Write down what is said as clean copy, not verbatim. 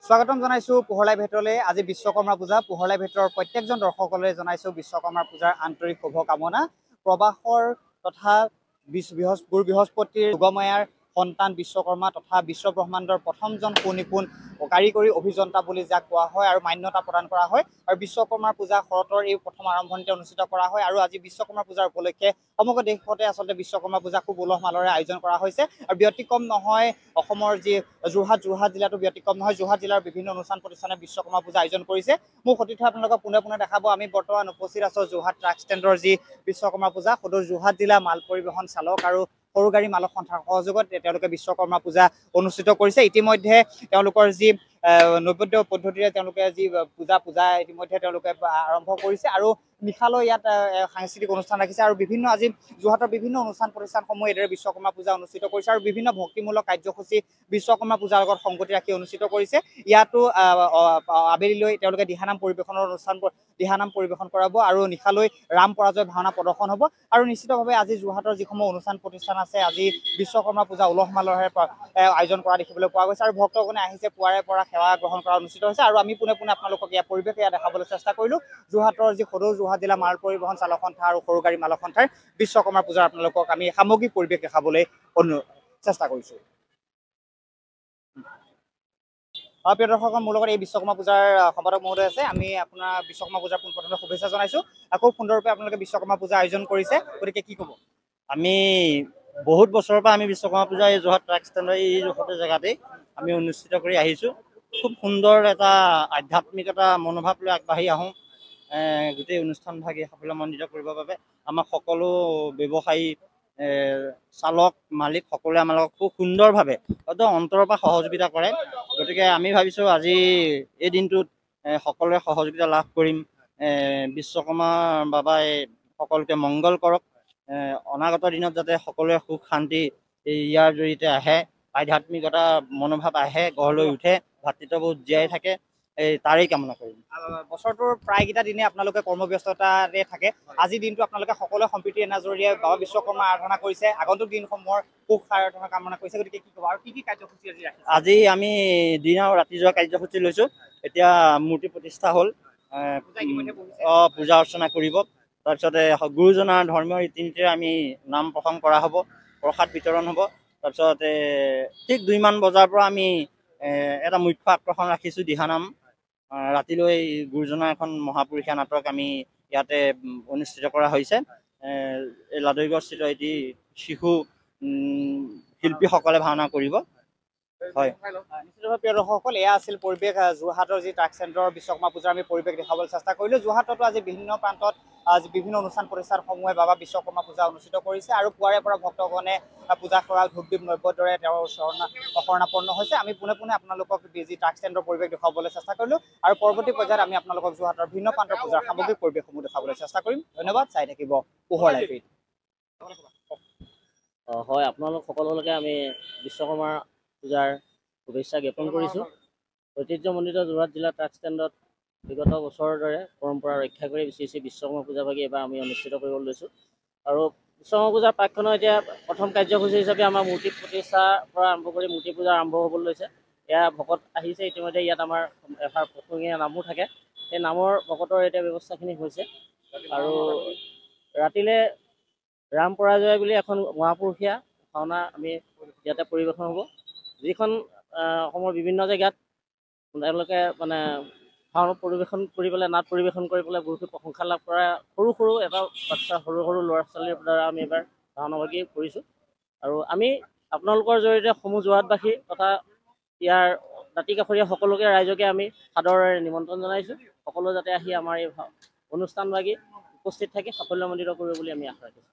স্বাগতম জানাইছো পোহৰলাই ভেটলৈ। আজি বিশ্বকৰ্মা পূজা। পোহৰলাই ভেটৰ প্ৰত্যেকজন দৰ্শকলৈ জনাইছো বিশ্বকৰ্মা পূজাৰ আন্তৰিক শুভকামনা। প্ৰবাসৰ তথা গুৰু বৃহস্পতিৰ যুগময়াৰ সন্তান বিশ্বকৰ্মা তথা বিশ্ব ব্ৰহ্মাণ্ডৰ প্ৰথমজন সুনিপুণ কাৰিকৰী অভিযন্তা বুলি যাক কোৱা হয় আৰু মান্যতা প্ৰদান কৰা হয়। আৰু বিশ্বকৰ্মা পূজা শৰতৰ এই প্ৰথম আৰম্ভণিতে অনুষ্ঠিত কৰা হয়। আৰু আজি বিশ্বকৰ্মা পূজাৰ উপলক্ষে সমগ্ৰ দেশতে আচলতে বিশ্বকৰ্মা পূজা খুব উলহ মালৰে আয়োজন কৰা হৈছে। আৰু ব্যতিক্ৰম নহয় অসমৰ যি যোৰহাট জিলাতো ব্যতিক্ৰম নহয়। যোৰহাট জিলাৰ বিভিন্ন অনুষ্ঠান প্ৰতিষ্ঠানে বিশ্বকৰ্মা পূজা আয়োজন কৰিছে। মোৰ সতীৰ্থ আপোনালোকক পোনে দেখাব। আমি বৰ্তমান উপস্থিত আছো যোৰহাট ট্ৰাক ষ্টেণ্ডৰ যি বিশ্বকৰ্মা পূজা সদৌ যোৰহাট জিলা মাল পৰিবহণ চালক আৰু সৰু গাড়ী মালক সন্থাৰ সহযোগত তেওঁলোকে বিশ্বকৰ্মা পূজা অনুষ্ঠিত কৰিছে। ইতিমধ্যে তেওঁলোকৰ যি নৈবেদ্য পদ্ধতিৰে তেওঁলোকে যি পূজা ইতিমধ্যে তেওঁলোকে আৰম্ভ কৰিছে আৰু নিশালৈ ইয়াত সাংস্কৃতিক অনুষ্ঠান ৰাখিছে। আৰু বিভিন্ন আজি যোৰহাটৰ বিভিন্ন অনুষ্ঠান প্ৰতিষ্ঠানসমূহে এইদৰে বিশ্বকৰ্মা পূজা অনুষ্ঠিত কৰিছে আৰু বিভিন্ন ভক্তিমূলক কাৰ্যসূচী বিশ্বকৰ্মা পূজাৰ লগত সংগতি ৰাখি অনুষ্ঠিত কৰিছে। ইয়াতো আবেলিলৈ তেওঁলোকে দিহানাম পৰিৱেশন কৰাব আৰু নিশালৈ ৰাম পৰাজয় ভাওনা প্ৰদৰ্শন হ'ব। আৰু নিশ্চিতভাৱে আজি যোৰহাটৰ যিসমূহ অনুষ্ঠান প্ৰতিষ্ঠান আছে আজি বিশ্বকৰ্মা পূজা উলহ মালহেৰে আয়োজন কৰা দেখিবলৈ পোৱা গৈছে। আৰু ভক্তগণে আহিছে পুৱাৰে পৰা সেৱা গ্ৰহণ কৰা অনুষ্ঠিত হৈছে। আৰু আমি পোনে আপোনালোকক ইয়াৰ পৰিৱেশ দেখাবলৈ চেষ্টা কৰিলো। যোৰহাটৰ যি সদৌ যোৰহাট জিলা মাল পৰিবহণ চালক সন্থা আৰু সৰু গাড়ী মালক সন্থাৰ বিশ্বকৰ্মা পূজাৰ আপোনালোকক আমি সামগ্ৰিক পৰিৱেশ দেখাবলৈ চেষ্টা কৰিছো। প্ৰিয় দৰ্শক, মোৰ লগত এই বিশ্বকৰ্মা পূজাৰ সম্পাদক মহোদয় আছে। আমি আপোনাৰ বিশ্বকৰ্মা পূজাৰ পোনপ্ৰথমে শুভেচ্ছা জনাইছো। আকৌ সুন্দৰৰূপে আপোনালোকে বিশ্বকৰ্মা পূজা আয়োজন কৰিছে, গতিকে কি ক'ব? আমি বহুত বছৰৰ পৰা আমি বিশ্বকৰ্মা পূজা এই যোৰহাট ট্ৰাক ষ্টেণ্ডৰ এই জোখতে জেগাতেই আমি অনুষ্ঠিত কৰি আহিছোঁ। খুব সুন্দৰ এটা আধ্যাত্মিকতা মনোভাৱ লৈ আগবাঢ়ি আহোঁ গোটেই অনুষ্ঠানভাগি সাফল্যমণ্ডিত কৰিবৰ বাবে। আমাক সকলো ব্যৱসায়ী চালক মালিক সকলোৱে আমাৰ লগত খুব সুন্দৰভাৱে একদম অন্তৰৰ পৰা সহযোগিতা কৰে। গতিকে আমি ভাবিছোঁ আজি এই দিনটোত সকলোৱে সহযোগিতা লাভ কৰিম। বিশ্বকৰ্মা বাবাই সকলোকে মংগল কৰক। অনাগত দিনত যাতে সকলোৱে সুখ শান্তি ইয়াৰ জৰিয়তে আহে, আধ্যাত্মিকতা মনোভাৱ আহে, গঢ় লৈ উঠে, ভাতৃত্ববোধ জীয়াই থাকে, তাৰেই কামনা কৰিম। বছৰটোৰ প্ৰায়কেইটা দিনে আপোনালোকে কৰ্মব্যস্ততাৰে থাকে। আজি দিনটো আপোনালোকে সকলোৱে সম্প্ৰীতি এনাজৰীয়ে বাবা বিশ্বকৰ্মা আৰাধনা কৰিছে, আগন্তুক দিনসমূহৰ সুখ আৰাধনা কামনা কৰিছে। গতিকে কি ক'ব আৰু কি কাৰ্যসূচী আজি ৰাখিছে? আজি আমি দিন আৰু ৰাতি যোৱা কাৰ্যসূচী লৈছোঁ। এতিয়া মূৰ্তি প্ৰতিষ্ঠা হ'ল, পূজা অৰ্চনা কৰিব। তাৰপিছতে গুৰুজনাৰ ধৰ্মীয় ৰীতি নীতিৰে আমি নাম প্ৰসংগ কৰা হ'ব, প্ৰসাদ বিতৰণ হ'ব। তাৰপিছতে ঠিক 2মান বজাৰ পৰা আমি এটা মুখ্য আকৰ্ষণ ৰাখিছোঁ দিহানাম। ৰাতিলৈ গুৰুজনাৰ এখন মহাপুৰুষীয়া নাটক আমি ইয়াতে অনুষ্ঠিত কৰা হৈছে। এই লাদৈগড়স্থিত এটি শিশু শিল্পীসকলে ভাওনা কৰিব। হয়, নিশ্চিতভাৱে প্ৰিয় দৰ্শকসকল, এয়া আছিল পৰিৱেশ যোৰহাটৰ যি ট্ৰাক ষ্টেণ্ডৰ বিশ্বকৰ্মা পূজাৰ আমি পৰিৱেশ দেখাবলৈ চেষ্টা কৰিলোঁ। যোৰহাটতো আজি বিভিন্ন প্ৰান্তত বিভিন্ন অনুষ্ঠান প্ৰতিষ্ঠানসমূহে বাবা বিশ্বকৰ্মা পূজা অনুষ্ঠিত কৰিছে আৰু পুৱাৰে পৰা ভক্তগণে পূজা কৰা ধূপ দীপ নৈবেদ্যৰে তেওঁৰ শৰণাপন্ন হৈছে। আমি পোনে আপোনালোকক যি ট্ৰাক ষ্টেণ্ডৰ পৰিৱেশ দেখুৱাবলৈ চেষ্টা কৰিলোঁ আৰু পৰৱৰ্তী পৰ্যায়ত আমি আপোনালোকক যোৰহাটৰ ভিন্ন প্ৰান্তৰ পূজাৰ সামগ্ৰিক পৰিৱেশসমূহ দেখাবলৈ চেষ্টা কৰিম। ধন্যবাদ, চাই থাকিব পোহৰলাই ভেট। হয়, আপোনালোক সকলোলৈকে আমি বিশ্বকৰ্মা পূজাৰ শুভেচ্ছা জ্ঞাপন কৰিছোঁ। ঐতিহ্যমণ্ডিত যোৰহাট জিলা ট্ৰাক ষ্টেণ্ডত বিগত বছৰৰ দৰে পৰম্পৰা ৰক্ষা কৰি বিশ্বকৰ্মা পূজাভাগি এবাৰ আমি অনুষ্ঠিত কৰিবলৈ লৈছোঁ। আৰু বিশ্বকৰ্মা পূজাৰ প্ৰাক্ষণৰ এতিয়া প্ৰথম কাৰ্যসূচী হিচাপে আমাৰ মূৰ্তি প্ৰতিষ্ঠাৰ পৰা আৰম্ভ কৰি মূৰ্তি পূজা আৰম্ভ হ'বলৈ লৈছে। এয়া ভকত আহিছে ইতিমধ্যে। ইয়াত আমাৰ এষাৰ প্ৰসংগীয়া নামো থাকে। সেই নামৰ ভকতৰ এতিয়া ব্যৱস্থাখিনি হৈছে। আৰু ৰাতিলৈ ৰাম পৰাজয় বুলি এখন মহাপুৰুষীয়া ভাওনা আমি ইয়াতে পৰিৱেশন হ'ব, যিখন অসমৰ বিভিন্ন জেগাত তেওঁলোকে ভাওনা পৰিৱেশন কৰি পেলাই, নাট পৰিৱেশন কৰি পেলাই বহুত প্ৰশংসা লাভ কৰা সৰু এটা বাচ্চা সৰু ল'ৰা ছোৱালীৰ দ্বাৰা আমি এবাৰ ভাওনাভাগি কৰিছোঁ। আৰু আমি আপোনালোকৰ জৰিয়তে সমূহ যোৰহাটবাসী তথা ইয়াৰ দাঁতি কাষৰীয়া সকলোকে ৰাইজকে আমি সাদৰেৰে নিমন্ত্ৰণ জনাইছোঁ। সকলো যাতে আহি আমাৰ এই অনুষ্ঠানভাগি উপস্থিত থাকি সাফল্যমণ্ডিত কৰিব বুলি আমি আশা ৰাখিছোঁ।